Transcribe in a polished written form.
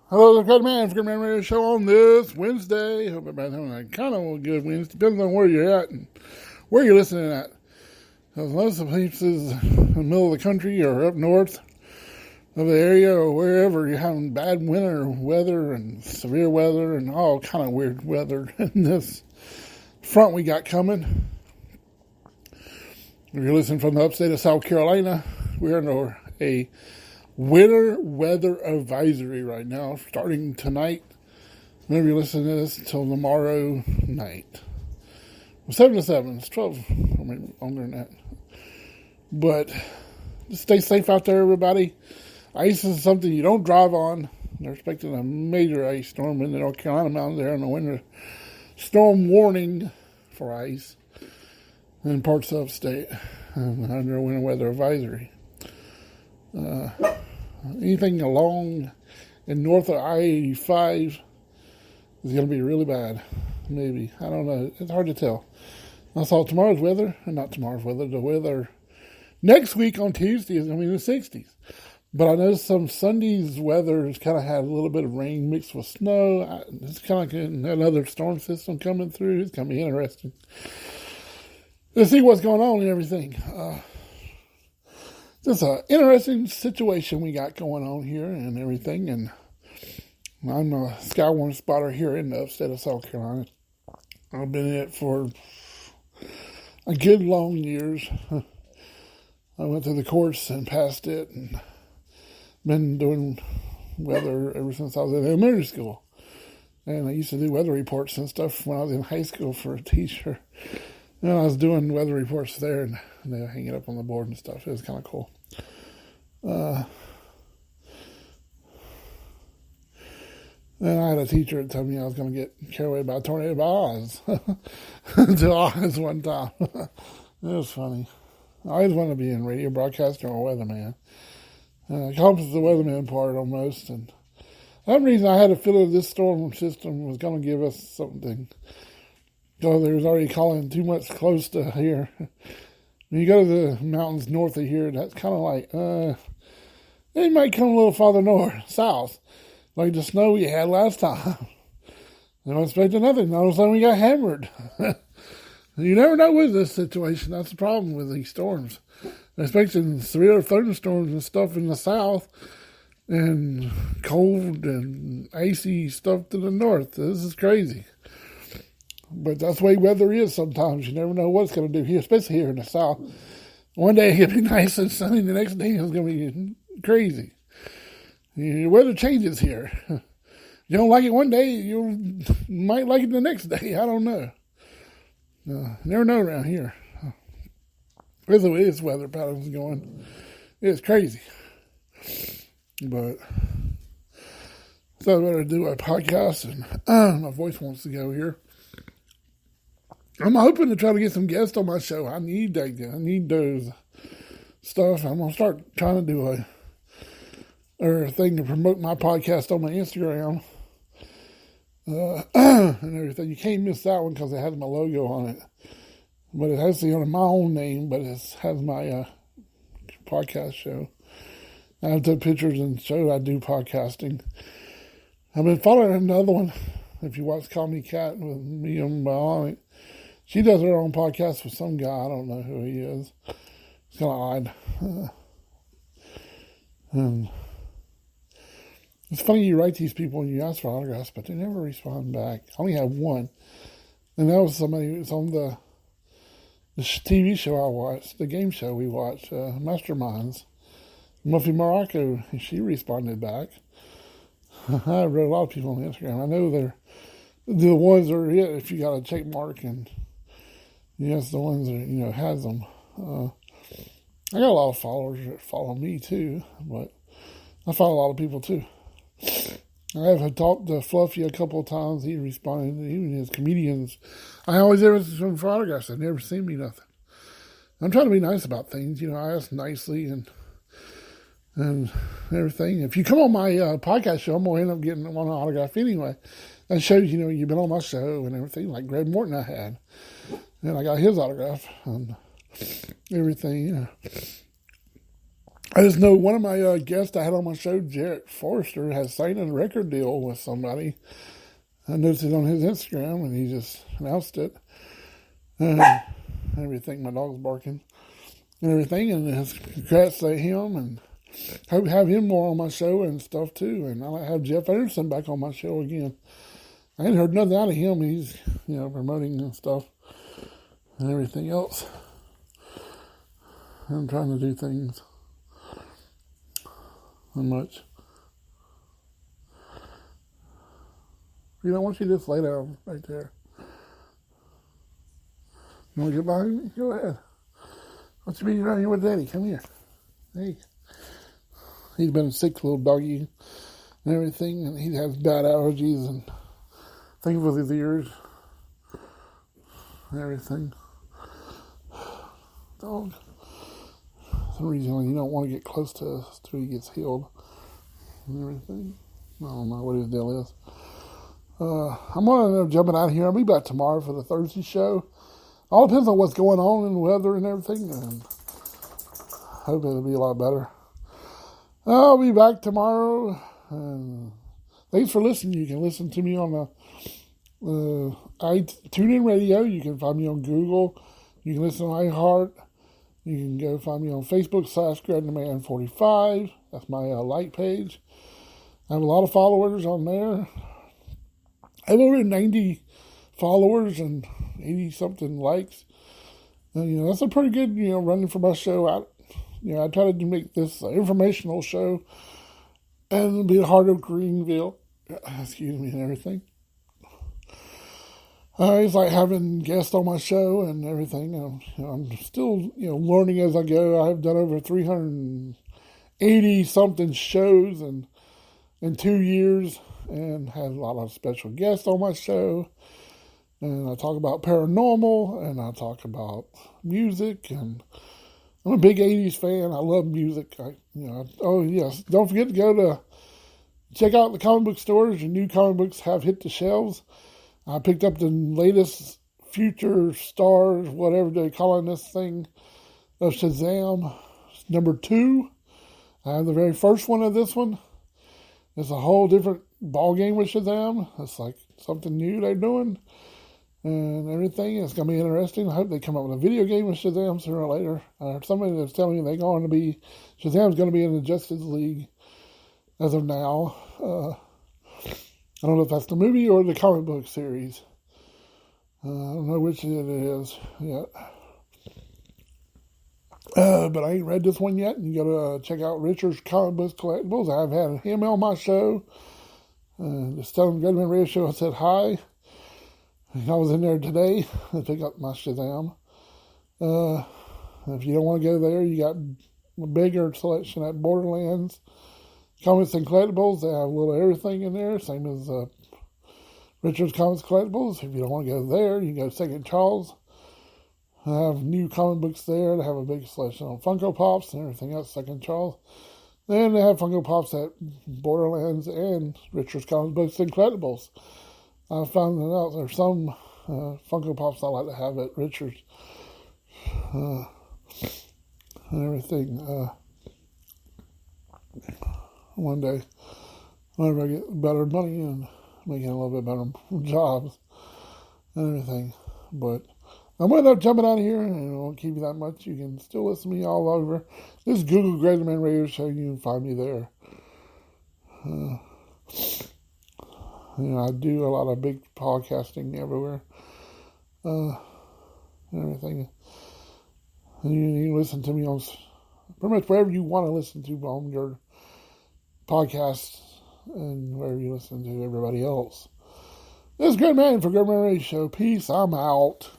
Hello, the Good Man from Good Man Radio Show on this Wednesday. Hope everybody's having a kind of a good Wednesday. Depends on where you're at and where you're listening at. Because most of the places in the middle of the country or up north of the area or wherever, you're having bad winter weather and severe weather and all kind of weird weather in this front we got coming. If you're listening from the upstate of South Carolina, we're under a winter weather advisory right now, starting tonight. Maybe you're listening to this until tomorrow night. 7 to 7. It's 12, or maybe longer than that. But just stay safe out there, everybody. Ice is something you don't drive on. They're expecting a major ice storm in the North Carolina mountains there on the winter storm warning for ice in parts of state under a winter weather advisory. Anything along and north of I-85 is going to be really bad. Maybe. I don't know. It's hard to tell. I saw tomorrow's weather, not tomorrow's weather, the weather next week on Tuesday is going to be in the 60s. But I know some Sunday's weather has kind of had a little bit of rain mixed with snow. It's kind of like another storm system coming through. It's going to be interesting to see what's going on and everything. Just an interesting situation we got going on here and everything. And I'm a Skywarn spotter here in the upstate of South Carolina. I've been in it for a good long years. I went through the course and passed it and been doing weather ever since I was in elementary school. And I used to do weather reports and stuff when I was in high school for a teacher. And I was doing weather reports there, and they hang it up on the board and stuff. It was kind of cool. And I had a teacher that told me I was going to get carried away by a tornado by Oz. To Oz one time. It was funny. I always wanted to be in radio broadcaster or weatherman. It comes the weatherman part almost. And for some reason I had a feeling this storm system was going to give us something. So there was already calling too much close to here. When you go to the mountains north of here, that's kind of like, it might come a little farther south, like the snow we had last time. They don't expect nothing. All of a sudden we got hammered. You never know with this situation. That's the problem with these storms. They're expecting severe thunderstorms and stuff in the south, and cold and icy stuff to the north. This is crazy. But that's the way weather is sometimes. You never know what it's going to do here, especially here in the south. One day it'll be nice and sunny. The next day it's going to be crazy. The weather changes here. You don't like it one day, you might like it the next day. I don't know. Never know around here. With the way this weather pattern's going, it's crazy. But so I better do a podcast, and my voice wants to go here. I'm hoping to try to get some guests on my show. I need that. I need those stuff. I'm going to start trying to do a thing to promote my podcast on my Instagram and everything. You can't miss that one because it has my logo on it. But it has my own name, but it has my podcast show. I took pictures and showed I do podcasting. I've been following another one. If you watch Call Me Cat with me and Bionic, she does her own podcast with some guy. I don't know who he is. It's kind of odd. And it's funny you write these people and you ask for autographs, but they never respond back. I only have one. And that was somebody who was on the TV show I watched, the game show we watched, Masterminds. Muffy Morocco, she responded back. I read a lot of people on Instagram. I know they're the ones that are it if you got a check mark, and yes, the ones that, has them. I got a lot of followers that follow me too, but I follow a lot of people too. I have talked to Fluffy a couple of times. He responded, even his comedians. I always ask for photographs. They never send me nothing. I'm trying to be nice about things. I ask nicely, and and everything. If you come on my podcast show, I'm going to end up getting one autograph anyway. That shows, you've been on my show and everything, like Greg Morton I had. And I got his autograph and everything. I just know one of my guests I had on my show, Jarrett Forrester, has signed a record deal with somebody. I noticed it on his Instagram, and he just announced it. Everything, my dog's barking and everything, and congrats to him, and hope to have him more on my show and stuff too. And I might have Jeff Anderson back on my show again. I ain't heard nothing out of him. He's, promoting and stuff and everything else. I'm trying to do things. Not much. I want you to just lay down right there. You want to get behind me? Go ahead. What's you mean around here with Daddy? Come here. Hey. He's been a sick little doggy and everything, and he has bad allergies and things with his ears and everything. Dog. For some reason you don't want to get close to us till he gets healed and everything. I don't know what his deal is. I'm going to end up jumping out of here. I'll be back tomorrow for the Thursday show. All depends on what's going on in the weather and everything, and hope it'll be a lot better. I'll be back tomorrow. Thanks for listening. You can listen to me on the TuneIn Radio. You can find me on Google. You can listen on iHeart. You can go find me on Facebook /GretnaMan45. That's my like page. I have a lot of followers on there. I have over 90 followers and 80-something likes. And, that's a pretty good, running for my show. I try to make this informational show and be a Heart of Greenville. Excuse me, and everything. It's like having guests on my show and everything. I'm still, learning as I go. I've done over 380-something shows in 2 years and had a lot of special guests on my show. And I talk about paranormal and I talk about music, and I'm a big 80s fan. I love music. Oh yes, don't forget to check out the comic book stores. Your new comic books have hit the shelves. I picked up the latest Future Stars, whatever they're calling this thing, of Shazam, number 2. I have the very first one of this one. It's a whole different ball game with Shazam. It's like something new they're doing and everything. It's going to be interesting. I hope they come up with a video game with Shazam sooner or later. Somebody was telling me Shazam's going to be in the Justice League as of now. I don't know if that's the movie or the comic book series. I don't know which it is yet. But I ain't read this one yet. You got to check out Richard's Comic Book Collectibles. I've had him on my show. Just telling Goodman Radio Show I said hi. I was in there today to pick up my Shazam. If you don't want to go there, you got a bigger selection at Borderlands Comics and Collectibles. They have a little everything in there, same as Richard's Comics Collectibles. If you don't want to go there, you can go to Second Charles. I have new comic books there. They have a big selection on Funko Pops and everything else, Second Charles. Then they have Funko Pops at Borderlands and Richard's Comic Books and Collectibles. I found out there's some Funko Pops I like to have at Richard's and everything. One day, whenever I get better money and making a little bit better jobs and everything. But I'm going to end up jumping out of here, and I won't keep you that much. You can still listen to me all over. This is Google Greatman Radio Show. You can find me there. I do a lot of big podcasting everywhere. And everything. And you can listen to me on pretty much wherever you want to listen to on your podcast and wherever you listen to everybody else. This is Greatman for Greatman Radio Show. Peace. I'm out.